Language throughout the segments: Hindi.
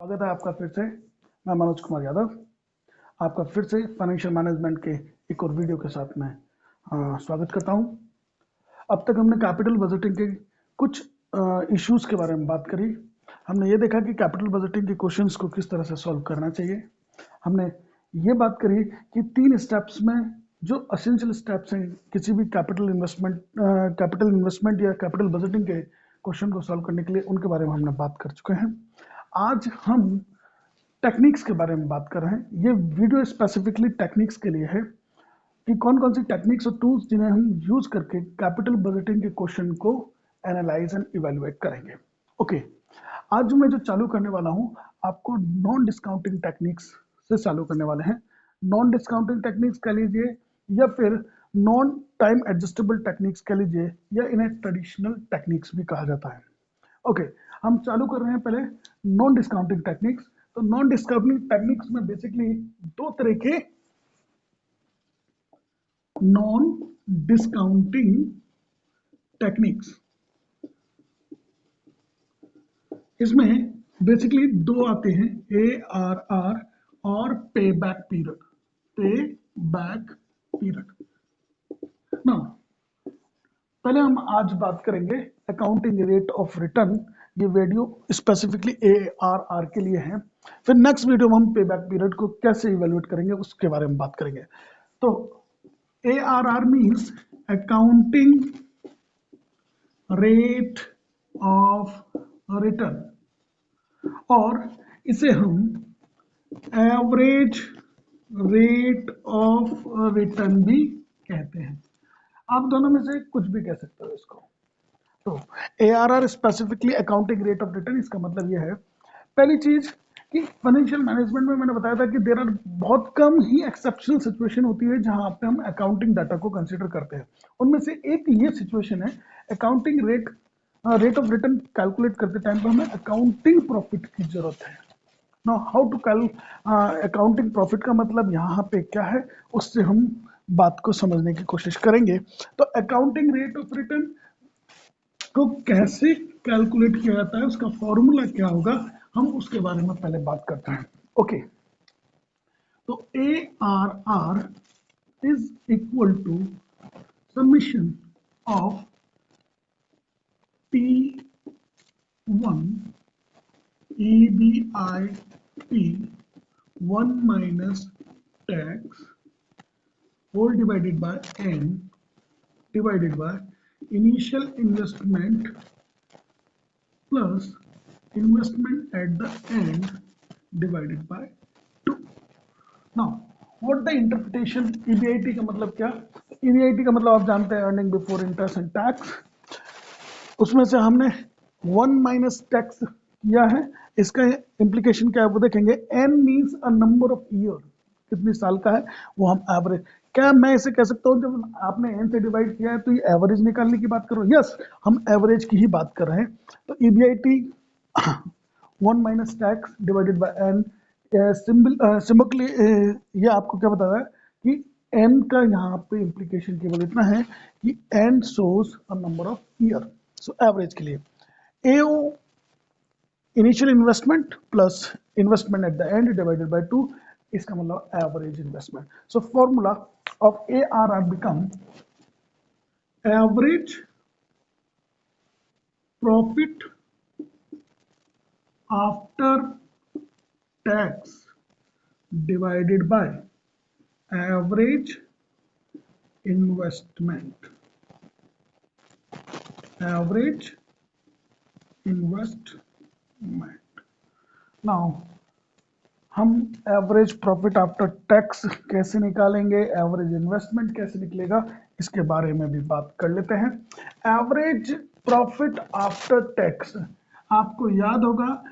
स्वागत है आपका फिर से। मैं मनोज कुमार यादव आपका फिर से फाइनेंशियल मैनेजमेंट के एक और वीडियो के साथ में स्वागत करता हूं। अब तक हमने कैपिटल बजटिंग के कुछ इश्यूज के बारे में बात करी। हमने ये देखा कि कैपिटल बजटिंग के क्वेश्चंस को किस तरह से सॉल्व करना चाहिए। हमने ये बात करी कि 3 स्टेप्स में जो असेंशियल स्टेप्स हैं किसी भी कैपिटल इन्वेस्टमेंट या कैपिटल बजटिंग के क्वेश्चन को सॉल्व करने के लिए, उनके बारे में हमने बात कर चुके हैं। आज हम टेक्निक्स के बारे में बात कर रहे हैं। ये वीडियो स्पेसिफिकली टेक्निक्स के लिए है कि कौन कौन सी टेक्निक्स और टूल्स जिन्हें हम यूज करके कैपिटल बजटिंग के क्वेश्चन को एनालाइज एंड इवेलुएट करेंगे। ओके, आज मैं जो चालू करने वाला हूं आपको नॉन डिस्काउंटिंग टेक्निक्स से चालू करने वाले हैं। नॉन डिस्काउंटिंग टेक्निक्स कह लीजिए या फिर नॉन टाइम एडजस्टेबल टेक्निक्स कह लीजिए या इन्हें ट्रेडिशनल टेक्निक्स भी कहा जाता है। ओके, हम चालू कर रहे हैं पहले नॉन डिस्काउंटिंग टेक्निक्स। तो नॉन डिस्काउंटिंग टेक्निक्स में बेसिकली 2 तरह के नॉन डिस्काउंटिंग टेक्निक्स, इसमें बेसिकली 2 आते हैं, ARR और पे बैक पीरियड। पे बैक पीरियड ना, पहले हम आज बात करेंगे अकाउंटिंग रेट ऑफ रिटर्न। ये वीडियो स्पेसिफिकली ARR के लिए है। फिर नेक्स्ट वीडियो में हम पे बैक पीरियड को कैसे इवेल्युएट करेंगे उसके बारे में बात करेंगे। तो ARR means accounting rate of return और इसे हम एवरेज रेट ऑफ रिटर्न भी कहते हैं। आप दोनों में से कुछ भी कह सकते हो इसको। तो ARR specifically accounting rate of return, इसका मतलब यह है पहली चीज कि फाइनेंशियल मैनेजमेंट में मैंने बताया था कि देयर आर बहुत कम ही एक्सेप्शनल सिचुएशन होती है जहां पे हम अकाउंटिंग डाटा को कंसीडर करते हैं। उनमें से एक ये सिचुएशन है accounting rate of return calculate करते टाइम पर हमें अकाउंटिंग प्रॉफिट की जरूरत है। Now how to accounting profit का मतलब यहाँ पे क्या है, उससे हम बात को समझने की कोशिश करेंगे। तो अकाउंटिंग रेट ऑफ रिटर्न को कैसे कैलकुलेट किया जाता है, उसका फॉर्मूला क्या होगा, हम उसके बारे में पहले बात करते हैं। ओके, तो ARR is equal to summation of T1 EBIT 1 minus tax whole divided by N divided by initial investment plus investment at the end divided by 2. Now what the interpretation, EBIT का मतलब क्या? EBIT का मतलब आप जानते हैं earning before interest and tax. उसमें से हमने 1 माइनस टैक्स किया है। इसका इम्प्लीकेशन क्या है वो देखेंगे। N means a number of year, कितनी साल का है वो हम एवरेज। क्या मैं इसे कह सकता हूँ जब आपने N से डिवाइड किया है तो ये एवरेज निकालने की बात करो? यस, हम एवरेज की ही बात कर रहे हैं। तो EBIT 1 minus tax divided bye N। Simply ये आपको क्या बता रहा है कि N का यहाँ पे इम्प्लीकेशन केवल इतना है कि N shows a number of year. So average के लिए AO initial investment plus investment at the end divided by 2, इसका मतलब average investment. So formula of ARR become average profit after tax divided by average investment. Average investment. Now हम एवरेज प्रॉफिट आफ्टर टैक्स कैसे निकालेंगे, एवरेज इन्वेस्टमेंट कैसे निकलेगा, इसके बारे में भी बात कर लेते हैं। एवरेज प्रॉफिट आफ्टर टैक्स, आपको याद होगा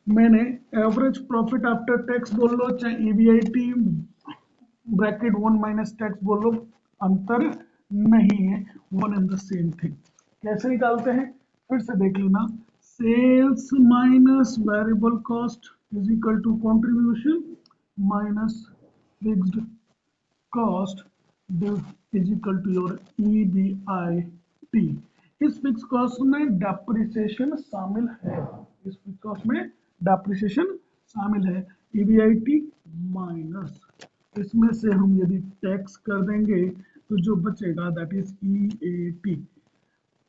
मैंने एवरेज प्रॉफिट आफ्टर टैक्स बोल लो चाहे EBIT ब्रैकेट 1 माइनस टैक्स बोल लो, अंतर नहीं है, one and the same thing. कैसे निकालते हैं फिर से देख लेना। Sales minus variable cost is equal to contribution minus fixed cost is equal to your EBIT। इस फिक्स कॉस्ट में डेप्रिसिएशन शामिल है, इस फिक्स कॉस्ट में डेप्रिसिएशन शामिल है ईबीआईटी माइनस, इसमें से हम यदि टैक्स कर देंगे तो जो बचेगा दैट इज ईएटी।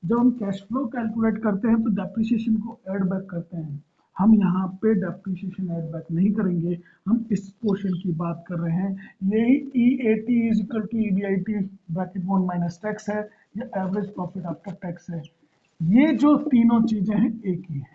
जब हम कैश फ्लो कैलकुलेट करते हैं तो डेप्रिसिएशन को ऐड बैक करते हैं, हम यहाँ पे डेप्रिसिएशन ऐड बैक नहीं करेंगे, हम इस पोर्शन की बात कर रहे हैं। यही E A T is equal to E B I T bracket one minus tax है, ये एवरेज प्रॉफिट आफ्टर टैक्स है। ये जो तीनों चीजें हैं एक ही है।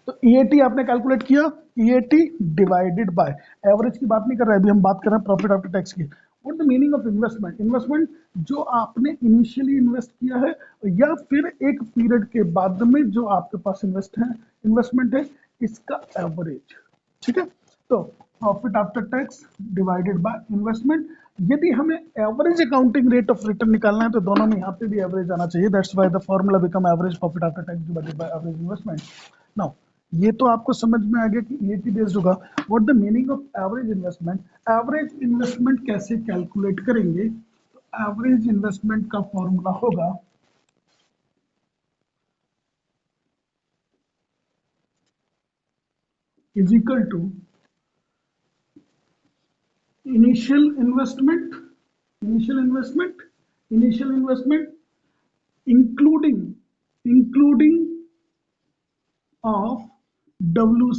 तो ईएटी आपने कैलकुलेट किया, ईएटी डिवाइडेड बाय, एवरेज की बात नहीं कर रहे हैं अभी, हम बात कर रहे हैं प्रॉफिट आफ्टर टैक्स की। What the meaning of investment? Investment जो आपने इनिशियली इन्वेस्ट किया है या फिर एक पीरियड के बाद में जो आपके पास इन्वेस्टमेंट है, इसका एवरेज। ठीक है, तो profit after tax divided by investment. यदि हमें average accounting rate of return निकालना है तो दोनों में यहाँ पे भी एवरेज आना चाहिए, that's why the formula become average profit after tax divided by average investment. Now ये तो आपको समझ में आ गया कि ईएटी बेस्ड होगा। What the meaning of average investment? Average investment कैसे कैलकुलेट करेंगे? तो एवरेज इन्वेस्टमेंट का फॉर्मूला होगा is equal to initial investment, initial investment, initial investment including of W.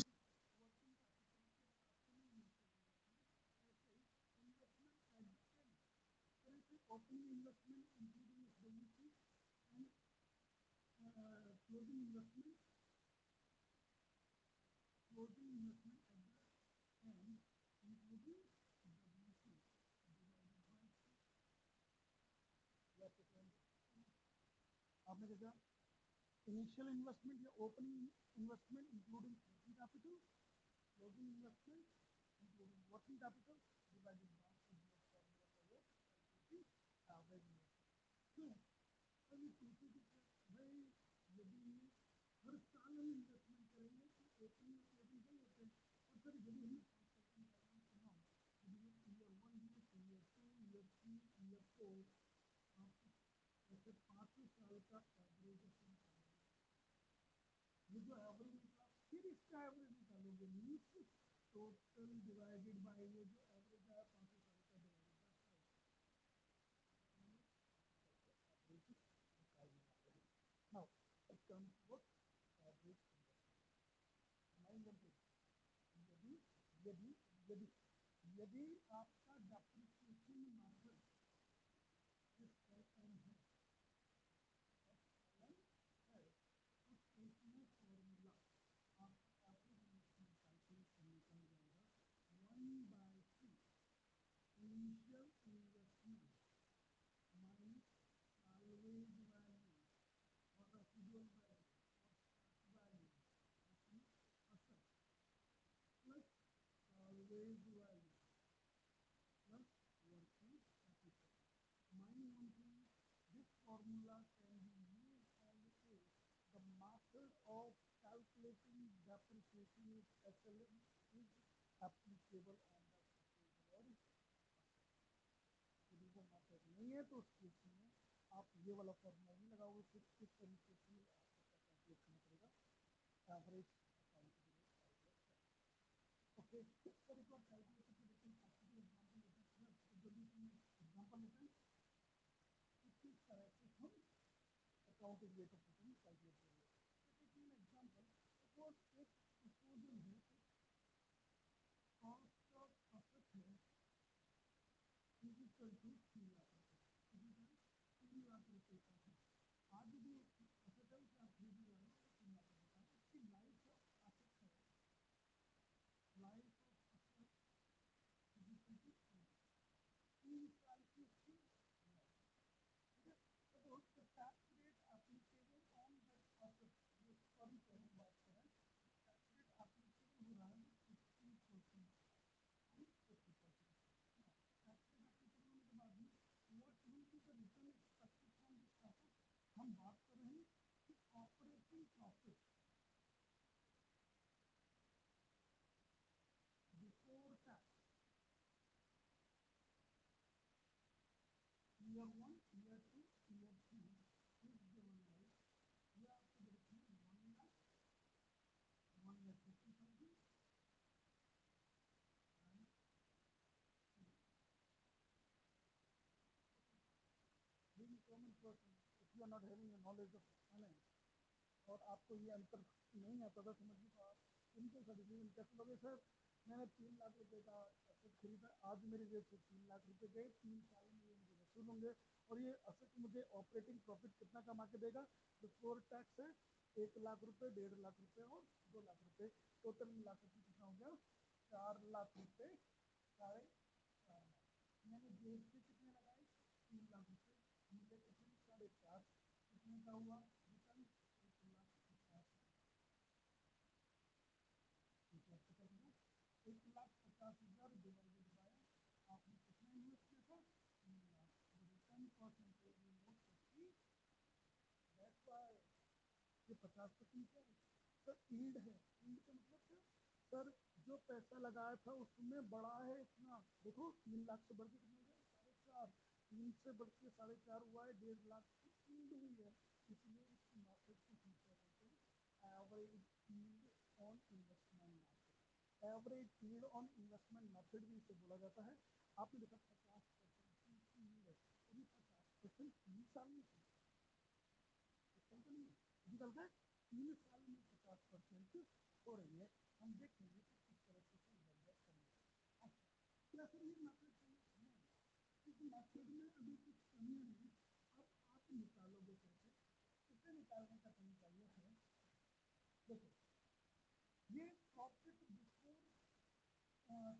आपने देखा इनिशियल इन्वेस्टमेंट या opening investment including working capital, closing investment including working capital divided by average investment. कभी सोचे कि भाई यदि हर साल हम इन्वेस्टमेंट करेंगे तो ओपनिंग और क्लोजिंग सही होते हैं, और सर यदि हमें year one year two year three year four, आप ऐसे पाँचों साल का एवरेज, ये जो एवरेज निकला फिर इसका एवरेज निकालोगे, मीन्स टोटल डिवाइडेड बाय ये जो एवरेज आया पाँचों साल का divided by now it comes what average. यदि यदि यदि यदि आपका डेप्रिसिएशन मेथड इस एलएन है, एलएन है, तो इसमें फॉर्मूला आपका एवरेज इन्वेस्टमेंट कैलकुलेट करने का हो जाएगा 1/2 initial investment minus salvage value or residual value or value asset plus salvage value plus working capital. Mind one thing, this formula can be used also. The method of calculating depreciation is SLM is applicable on the purchase or यदि वो मेथड नहीं है तो उस केस में आप ये वाला फॉर्मूला नहीं लगाओगे, फिर इस तरीके से आपको कैलकुलेट करना पड़ेगा एवरेज अकाउंटिंग। ओके, सर एक बार कैलकुलेशन के देखते हैं, प्रैक्टिकल एग्जांपल लेते हैं, जल्दी से एग्जांपल लेते हैं किस तरह से हम accounting rate of return calculate करेंगे। एग्जांपल सपोज एक प्रपोजल है, कॉस्ट ऑफ असेट है इज इक्वल टू 3 लाख रुपये, 3 लाख रुपये का है। आज भी असेट है उसे आप खरीद रहे हो 3 लाख रुपये का, उसकी लाइफ ऑफ असेट है, life of asset is equal to 3 साल की उसकी लाइफ। ठीक है, suppose the tax rate applicable on that asset, जो फर्म की हम बात करें, टैक्स रेट एप्लीकेबल हो रहा है 15% on 80%। टैक्स रेट एप्लीकेबल होने के बाद में what will be the return expected from this asset? हम बात कर रहे person, if you are not having knowledge of finance, और आपको ये अंतर नहीं आता था समझ में, तो आप इनकम सर्टिफिकेट कैसे लोगे? सर मैंने 3 लाख रुपए का असेट खरीदा, आज मेरी रेट से 3 लाख रुपए गए, 3 साल में ये मुझे वसूल होंगे, और ये असेट मुझे ऑपरेटिंग प्रॉफिट कितना कमा के देगा? बिफोर टैक्स है 1 लाख रुपए, 1.5 लाख रुपए और 2 लाख रुपए, टोटल मिला करके कितना हो गया? 4 लाख रुपए, 4.5 लाख। मैंने जेब से कितने लगाए? 3 लाख रुपए, मुझे कितने? 4.5, कितने का हुआ रिटर्न? 1,50,000। 1,50,000 डिवाइडेड बाय, आपने कितना इन्वेस्ट किया था? 3 लाख। रिटर्न परसेंटेज में नोट करती, दैट्स व्हाई ये 50% क्या है? सर ईल्ड है। ईल्ड का मतलब क्या? सर जो पैसा लगाया था उसमें बढ़ा है इतना, देखो 3 लाख से बढ़ के कितना हो गया? 4.5। 3 से बढ़ के 4.5 हुआ है, 1.5 लाख की ईल्ड हुई है, इसलिए इस मार्केट को हम क्या कहते हैं? Average yield on investment market. Average yield on investment method भी इसे बोला जाता है। आपने देखा 50% की ईल्ड है, तो ये 50% 3 साल में नहीं है, अभी कल का 3 साल में 50% हो रही है। हम देखेंगे कि किस तरह से इधर उधर करेंगे। अच्छा, क्या सर ये मेथड सही है? नहीं, इस मेथड में अभी कुछ कमियां हैं। अब आप निकालोगे कैसे? इसे निकालने का तरीका ये है, देखो ये प्रॉफिट बिफोर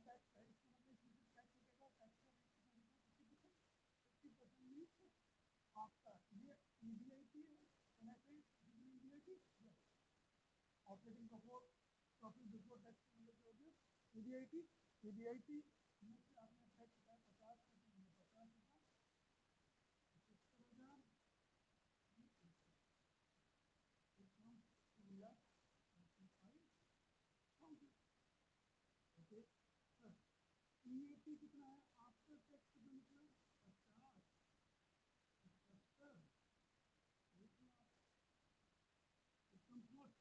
टैक्स है, इसका मतलब इसमें टैक्स लगेगा, टैक्स का रेट कितना होगा? 50%। 50% मीन्स आपका ये ईडीआईटी है, can I say EBIT? Yes, operating profit before tax का मतलब क्या हो गया? ईडीआईटी। ईडीआईटी में से आपने टैक्स का 50, तो 50 होगा 75,000, 2,25,000। ओके सर, ईएटी कितना है? आफ्टर टैक्स कितना निकला? 50, 75, 1 lakh, income plus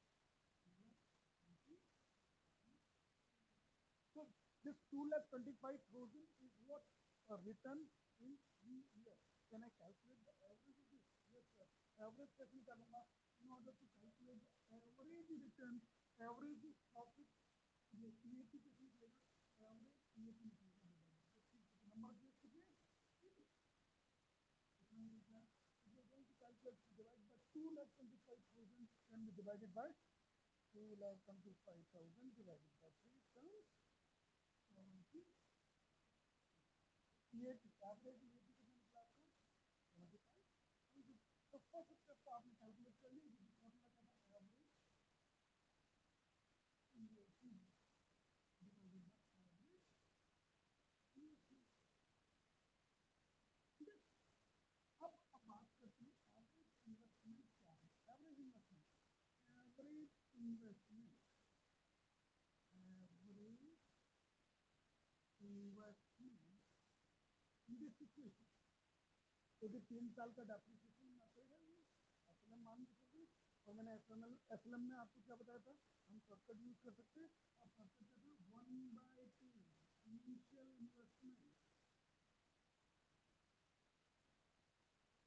so this 2,25,000 is what a return in 3 years. Can I calculate the average of this? Yes sir. Average कैसे निकालूंगा? In order to calculate the average return, average profit, ये EAT कैसे निकलेगा? Average EAT निकलेगा डिवाइडेड, नंबर ऑफ डेज कितने? कितना निकला? If you are going to calculate, divide by 2,25,000 can be divided by 2,25,000 divided by 3 times 70। EAT average EAT कितना निकला आपका? 75। तो फर्स्ट स्टेप तो आपने कैलकुलेट कर ली, फॉर्मूला क्या था? Average EAT divided by average EAT। ठीक है, अब बात करते हैं एवरेज इन्वेस्टमेंट क्या है? Average investment, average investment, average investment in this situation, क्योंकि 3 साल का डेप्रिसिएशन मेथड है, ये एसएलएम मान के चलिए, और मैंने एसएलएम में आपको क्या बताया था? हम शॉर्टकट यूज कर सकते हैं, और शॉर्टकट क्या था? 1/2 initial investment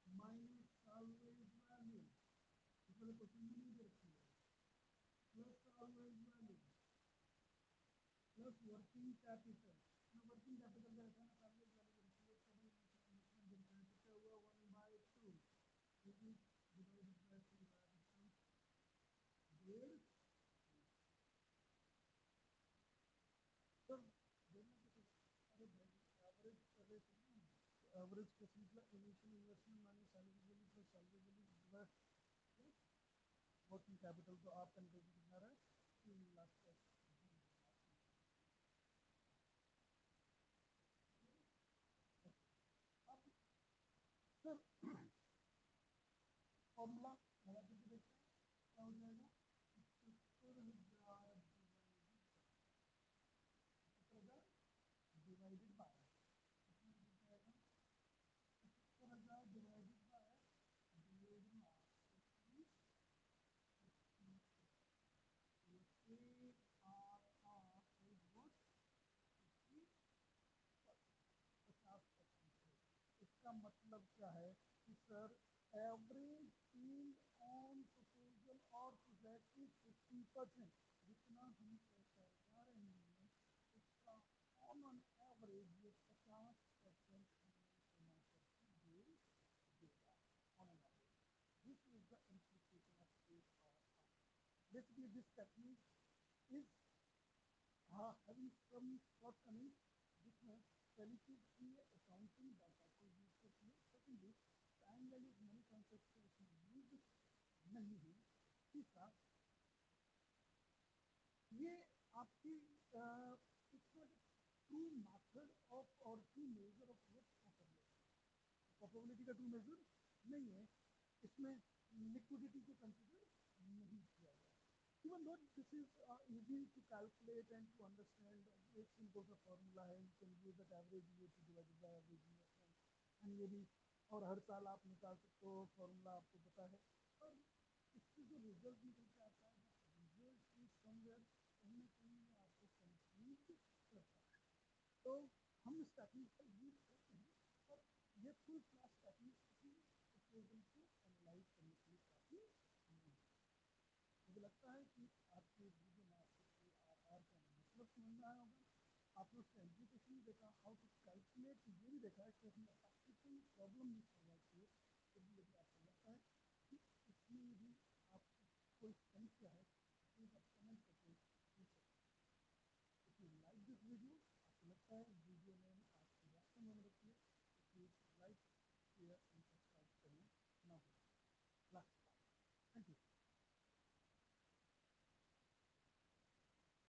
minus salvage value, इस वाले क्वेश्चन में नहीं दे रखी है, plus salvage value plus working capital. Working capital का रखा ना, सालवेज वैल्यू का रखी है, टोटल इनिशियल इन्वेस्टमेंट दे रखा है, तो क्या हुआ? 1/2 डिवाइडेड बाय 3 डेढ़। सर देखना कैसे? अरे भाई एवरेज कर रहे थे ना, तो एवरेज कैसे निकला? Initial investment minus salary value plus salary value divide working capital, तो आपका निकल के कितना रहा है? 3 लाख का। अब सर फॉर्मूला लगा करके देखते हैं क्या हो जाएगा? 75,000 डिवाइडेड बाय कितना हो जाएगा? 75,000 divided by 1.5 lakh, ARR is what? 50%। इसका मतलब क्या है कि sir average field on proposal और प्रोजेक्ट इज 50%। जितना हम पैसा लगा रहे हैं उसका ऑन एवरेज ये 50% हमें जमा करके देगा on an average. This is the implication of ARR. Basically, this technique is having some shortcomings जिसमें पहली चीज ये अकाउंटिंग डाटा को यूज करती है। Secondly, time value money concept से इसमें यूज नहीं है। तीसरा, ये आपकी it's not true method of और true measure of your probability. Probability का ट्रू मेजर नहीं है, इसमें लिक्विडिटी को कंसिडर नहीं किया गया। Even though this is easy to calculate and to understand, एक simple सा formula है, you can use that average EAT divided by average investment and ये भी, और हर साल आप निकाल सकते हो, formula आपको पता है। और इससे जो रिजल्ट निकल के आता है, रिजल्ट इज समवेयर कहीं ना कहीं आपको कंफ्यूज करता है। तो हम इस टेक्निक का यूज करते हैं, और ये फुल क्लास टेक्निक किसी प्रपोजल को एनालाइज करने के लिए काफ़ी नहीं है। मुझे लगता है कि आपके वीडियो में आपको ARR का मतलब समझ में आया होगा। आपने उसका एप्लीकेशन भी देखा, हाउ टू कैलकुलेट ये भी देखा है कि हमने आपकी कोई प्रॉब्लम नहीं सॉल्व की है। तो भी यदि आपको लगता है कि इसमें भी आपको कोई समस्या है, प्लीज़ आप कमेंट करके पूछ सकते हैं। If you like this video, आपको लगता है वीडियो ने आपकी वास्तव में मदद की है, तो please like share and subscribe करना ना भूलें। Thank you.